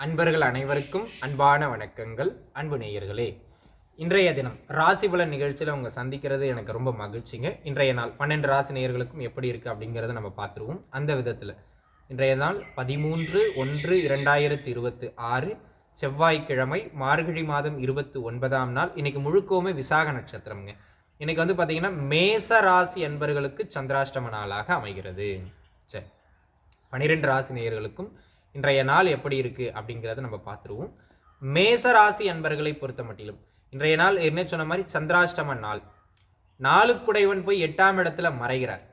அன்பர்கள் அனைவருக்கும் அன்பான வணக்கங்கள். அன்பு நேயர்களே, இன்றைய தினம் ராசி பலன் நிகழ்ச்சியில் உங்க சந்திக்கிறது எனக்கு ரொம்ப மகிழ்ச்சிங்க. இன்றைய நாள் 12 ராசி நேயர்களுக்கும் எப்படி இருக்கு அப்படிங்கிறத நம்ம பார்த்துருவோம். அந்த விதத்தில் இன்றைய நாள் 13/1/2026 செவ்வாய்க்கிழமை, மார்கழி மாதம் 29ஆம் நாள். இன்னைக்கு முழுக்கவுமே விசாக நட்சத்திரம்ங்க. இன்னைக்கு பார்த்தீங்கன்னா மேச ராசி அன்பர்களுக்கு சந்திராஷ்டம நாளாக அமைகிறது. சரி, 12 ராசி நேயர்களுக்கும் இன்றைய நாள் எப்படி இருக்கு அப்படிங்கிறத நம்ம பார்த்துருவோம். மேச ராசி அன்பர்களை பொறுத்த மட்டிலும் இன்றைய நாள் என்ன சொன்ன மாதிரி சந்திராஷ்டம நாள். நாளுக்குடையவன் போய் 8ஆம் இடத்துல மறைகிறார்.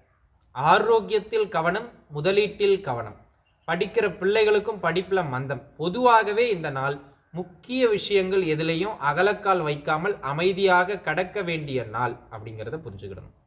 ஆரோக்கியத்தில் கவனம், முதலீட்டில் கவனம். படிக்கிற பிள்ளைகளுக்கும் படிப்புல மந்தம். பொதுவாகவே இந்த நாள் முக்கிய விஷயங்கள் எதுலையும் அகலக்கால் வைக்காமல் அமைதியாக கடக்க வேண்டிய நாள் அப்படிங்கிறத புரிஞ்சுக்கிடணும்.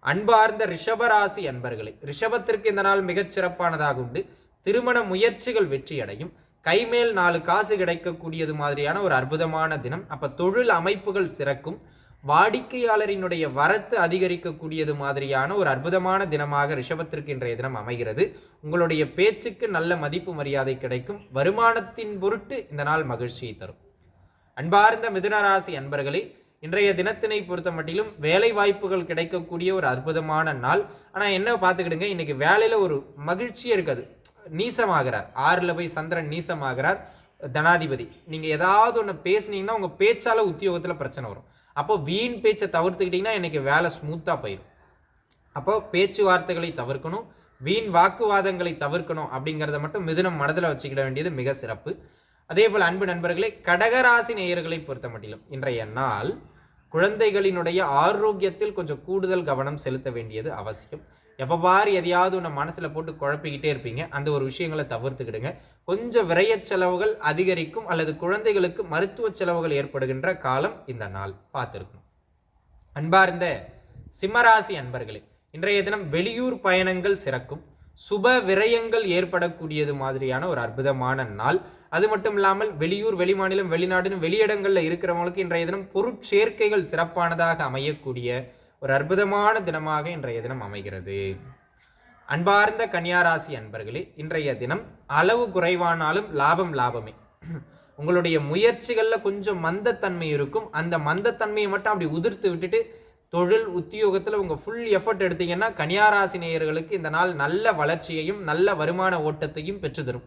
அன்பார்ந்த ரிஷபராசி அன்பர்களே, ரிஷபத்திற்கு இந்த நாள் மிகச் சிறப்பானதாக உண்டு. திருமண முயற்சிகள் வெற்றியடையும். கைமேல் 4 காசு கிடைக்கக்கூடியது மாதிரியான ஒரு அற்புதமான தினம். அப்ப தொழில் அமைப்புகள் சிறக்கும். வாடிக்கையாளரினுடைய வரத்து அதிகரிக்கக்கூடியது மாதிரியான ஒரு அற்புதமான தினமாக ரிஷபத்திற்கு இன்றைய தினம் அமைகிறது. உங்களுடைய பேச்சுக்கு நல்ல மதிப்பு மரியாதை கிடைக்கும். வருமானத்தின் பொருட்டு இந்த நாள் மகிழ்ச்சியை தரும். அன்பார்ந்த மிதுனராசி அன்பர்களே, இன்றைய தினத்தினை பொறுத்த மட்டிலும் வேலை வாய்ப்புகள் கிடைக்கக்கூடிய ஒரு அற்புதமான நாள். ஆனால் என்ன பார்த்துக்கிடுங்க, இன்னைக்கு வேலையில் ஒரு மகிழ்ச்சியே இருக்காது. நீசமாகிறார். 6ல் போய் சந்திரன் நீசமாகிறார். தனாதிபதி, நீங்கள் ஏதாவது ஒன்று பேசுனீங்கன்னா உங்கள் பேச்சால் உத்தியோகத்தில் பிரச்சனை வரும். அப்போ வீண் பேச்சை தவிர்த்துக்கிட்டிங்கன்னா இன்னைக்கு வேலை ஸ்மூத்தாக போயிடும். அப்போ பேச்சுவார்த்தைகளை தவிர்க்கணும், வீண் வாக்குவாதங்களை தவிர்க்கணும் அப்படிங்கிறத மட்டும் மிதுனம் மனதில் வச்சுக்கிட வேண்டியது மிக சிறப்பு. அதே போல் அன்பு நண்பர்களே, கடகராசி நேயர்களை பொறுத்த மட்டிலும் இன்றைய நாள் குழந்தைகளினுடைய ஆரோக்கியத்தில் கொஞ்சம் கூடுதல் கவனம் செலுத்த வேண்டியது அவசியம். எப்போ பாரு எதையாவது ஒன்று மனசில் போட்டு குழப்பிக்கிட்டே இருப்பீங்க. அந்த ஒரு விஷயங்களை தவிர்த்துக்கிடுங்க. கொஞ்சம் விரைய செலவுகள் அதிகரிக்கும் அல்லது குழந்தைகளுக்கு மருத்துவ செலவுகள் ஏற்படுகின்ற காலம் இந்த நாள் பார்த்துருக்கணும். அன்பார்ந்த சிம்மராசி அன்பர்களே, இன்றைய தினம் வெளியூர் பயணங்கள் சிறக்கும். சுப விரயங்கள் ஏற்படக்கூடியது மாதிரியான ஒரு அற்புதமான நாள். அது மட்டும் இல்லாமல் வெளியூர், வெளிமாநிலம், வெளிநாடுன்னு வெளியிடங்களில் இருக்கிறவங்களுக்கு இன்றைய தினம் பொருட்சேர்க்கைகள் சிறப்பானதாக அமையக்கூடிய ஒரு அற்புதமான தினமாக இன்றைய தினம் அமைகிறது. அன்பார்ந்த கன்னியாராசி அன்பர்களே, இன்றைய தினம் அளவு குறைவானாலும் லாபம் லாபமே. உங்களுடைய முயற்சிகளில் கொஞ்சம் மந்தத்தன்மை இருக்கும். அந்த மந்தத்தன்மையை மட்டும் அப்படி உதிர்த்து விட்டுட்டு தொழில் உத்தியோகத்தில் உங்கள் ஃபுல் எஃபர்ட் எடுத்தீங்கன்னா கன்னியாராசி நேயர்களுக்கு இந்த நாள் நல்ல வளர்ச்சியையும் நல்ல வருமான ஓட்டத்தையும் பெற்று தரும்.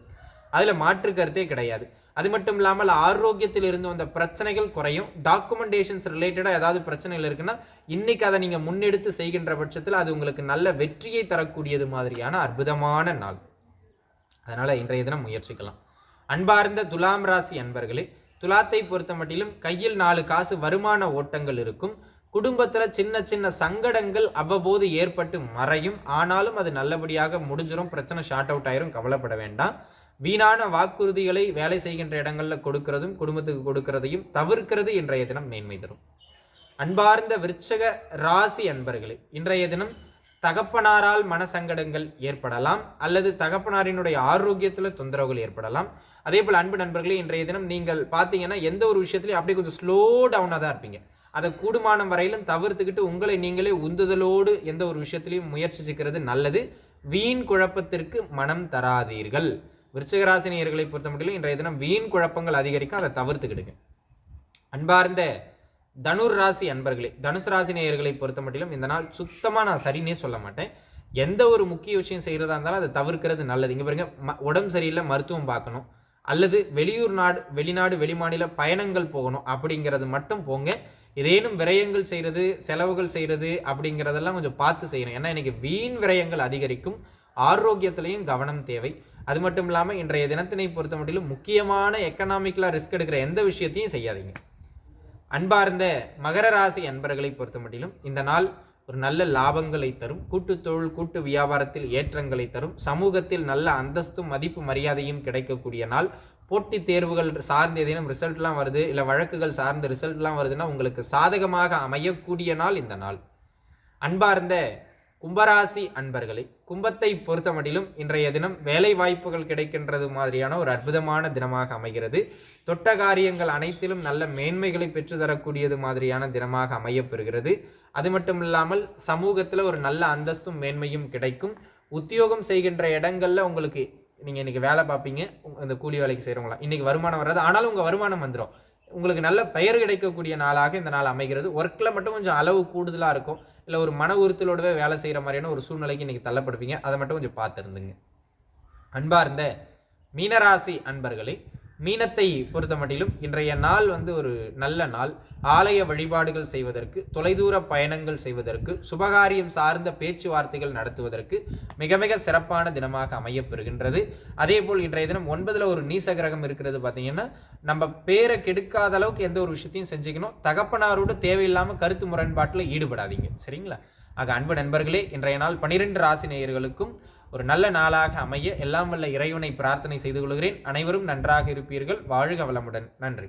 அதில் மாற்று கருத்தே கிடையாது. அது மட்டும் இல்லாமல் ஆரோக்கியத்தில் இருந்து வந்த பிரச்சனைகள் குறையும். டாக்குமெண்டேஷன்ஸ் ரிலேட்டடாக ஏதாவது பிரச்சனைகள் இருக்குன்னா இன்னைக்கு அதை நீங்கள் முன்னெடுத்து செய்கின்ற பட்சத்தில் அது உங்களுக்கு நல்ல வெற்றியை தரக்கூடியது மாதிரியான அற்புதமான நாள். அதனால் இன்றைய தினம் முயற்சிக்கலாம். அன்பார்ந்த துலாம் ராசி அன்பர்களே, துலாத்தை பொறுத்த மட்டிலும் கையில் 4 காசு வருமான ஓட்டங்கள் இருக்கும். குடும்பத்தில் சின்ன சின்ன சங்கடங்கள் அவ்வப்போது ஏற்பட்டு மறையும். ஆனாலும் அது நல்லபடியாக முடிஞ்சிடும். பிரச்சனை ஷார்ட் அவுட் ஆயிரும். கவலைப்பட வேண்டாம். வீணான வாக்குறுதிகளை வேலை செய்கின்ற இடங்களில் கொடுக்கிறதும் குடும்பத்துக்கு கொடுக்கிறதையும் தவிர்க்கிறது இன்றைய தினம் மேன்மை தரும். அன்பார்ந்த விருச்சக ராசி அன்பர்களே, இன்றைய தினம் தகப்பனாரால் மனசங்கடங்கள் ஏற்படலாம் அல்லது தகப்பனாரினுடைய ஆரோக்கியத்தில் தொந்தரவுகள் ஏற்படலாம். அதே போல் அன்பு நண்பர்களே, இன்றைய தினம் நீங்கள் பார்த்தீங்கன்னா எந்த ஒரு விஷயத்திலையும் அப்படியே கொஞ்சம் ஸ்லோ டவுனாக தான் இருப்பீங்க. அதை கூடுமானம் வரையிலும் தவிர்த்துக்கிட்டு உங்களை நீங்களே உந்துதலோடு எந்த ஒரு விஷயத்திலையும் முயற்சிச்சுக்கிறது நல்லது. வீண் குழப்பத்திற்கு மனம் தராதீர்கள். விருச்சிகராசி நேயர்களை பொறுத்த மட்டும் இன்றைய தினம் வீண் குழப்பங்கள் அதிகரிக்கும். அதை தவிர்த்துக்கிடுங்க. அன்பார்ந்த தனுர் ராசி அன்பர்களே, தனுசு ராசி நேயர்களை பொறுத்த மட்டிலும் இந்த நாள் சுத்தமாக நான் சரின்னே சொல்ல மாட்டேன். எந்த ஒரு முக்கிய விஷயம் செய்கிறதா இருந்தாலும் அதை தவிர்க்கிறது நல்லது. இங்கே பாருங்க, உடம்பு சரியில்லை, மருத்துவம் பார்க்கணும் அல்லது வெளிநாடு வெளிமாநில பயணங்கள் போகணும் அப்படிங்கிறது மட்டும் போங்க. ஏதேனும் விரயங்கள் செய்கிறது, செலவுகள் செய்கிறது அப்படிங்கிறதெல்லாம் கொஞ்சம் பார்த்து செய்யணும். ஏன்னா இன்னைக்கு வீண் விரயங்கள் அதிகரிக்கும். ஆரோக்கியத்திலையும் கவனம் தேவை. அது மட்டும் இல்லாமல் இன்றைய தினத்தினை பொறுத்த மட்டிலும் முக்கியமான எக்கனாமிக்கலாக ரிஸ்க் எடுக்கிற எந்த விஷயத்தையும் செய்யாதீங்க. அன்பார்ந்த மகர ராசி அன்பர்களை பொறுத்த மட்டிலும் இந்த நாள் ஒரு நல்ல லாபங்களை தரும். கூட்டு தொழில், கூட்டு வியாபாரத்தில் ஏற்றங்களை தரும். சமூகத்தில் நல்ல அந்தஸ்தும் மதிப்பு மரியாதையும் கிடைக்கக்கூடிய நாள். போட்டித் தேர்வுகள் சார்ந்த ஏதேனும் ரிசல்ட்லாம் வருது, இல்லை வழக்குகள் சார்ந்த ரிசல்ட்லாம் வருதுன்னா உங்களுக்கு சாதகமாக அமையக்கூடிய நாள் இந்த நாள். அன்பார்ந்த கும்பராசி அன்பர்களே, கும்பத்தை பொறுத்த மட்டிலும் இன்றைய தினம் வேலை வாய்ப்புகள் கிடைக்கின்றது மாதிரியான ஒரு அற்புதமான தினமாக அமைகிறது. தொட்ட காரியங்கள் அனைத்திலும் நல்ல மேன்மைகளை பெற்று தரக்கூடியது மாதிரியான தினமாக அமையப்பெறுகிறது. அது மட்டும் இல்லாமல் சமூகத்தில் ஒரு நல்ல அந்தஸ்தும் மேன்மையும் கிடைக்கும். உத்தியோகம் செய்கின்ற இடங்கள்ல உங்களுக்கு நீங்கள் இன்றைக்கி வேலை பார்ப்பீங்க, இந்த கூலி வேலைக்கு செய்கிறவங்களாம் இன்றைக்கி வருமானம் வராது, ஆனாலும் உங்கள் வருமானம் வந்துடும். உங்களுக்கு நல்ல பெயர் கிடைக்கக்கூடிய நாளாக இந்த நாள் அமைகிறது. ஒர்க்கில் மட்டும் கொஞ்சம் அளவு கூடுதலாக இருக்கும், இல்லை ஒரு மன உறுத்தலோடவே வேலை செய்கிற மாதிரியான ஒரு சூழ்நிலைக்கு இன்றைக்கி தள்ளப்படுவீங்க. அதை மட்டும் கொஞ்சம் பார்த்துருந்துங்க. அன்பார்ந்த மீனராசி அன்பர்களே, மீனத்தை பொறுத்த மட்டிலும் இன்றைய நாள் ஒரு நல்ல நாள். ஆலய வழிபாடுகள் செய்வதற்கு, தொலைதூர பயணங்கள் செய்வதற்கு, சுபகாரியம் சார்ந்த பேச்சுவார்த்தைகள் நடத்துவதற்கு மிக மிக சிறப்பான தினமாக அமையப்பெறுகின்றது. அதே போல் இன்றைய தினம் 9ல் ஒரு நீச கிரகம் இருக்கிறது. பார்த்தீங்கன்னா நம்ம பேரை கெடுக்காத அளவுக்கு எந்த ஒரு விஷயத்தையும் செஞ்சுக்கணும். தகப்பனாரோடு தேவையில்லாமல் கருத்து முரண்பாட்டில் ஈடுபடாதீங்க, சரிங்களா? ஆக அன்பு நண்பர்களே, இன்றைய நாள் 12 ராசி நேயர்களுக்கும் ஒரு நல்ல நாளாக அமைய எல்லாம் வல்ல இறைவனை பிரார்த்தனை செய்து கொள்கிறேன். அனைவரும் நன்றாக இருப்பீர்கள். வாழ்க வளமுடன். நன்றி.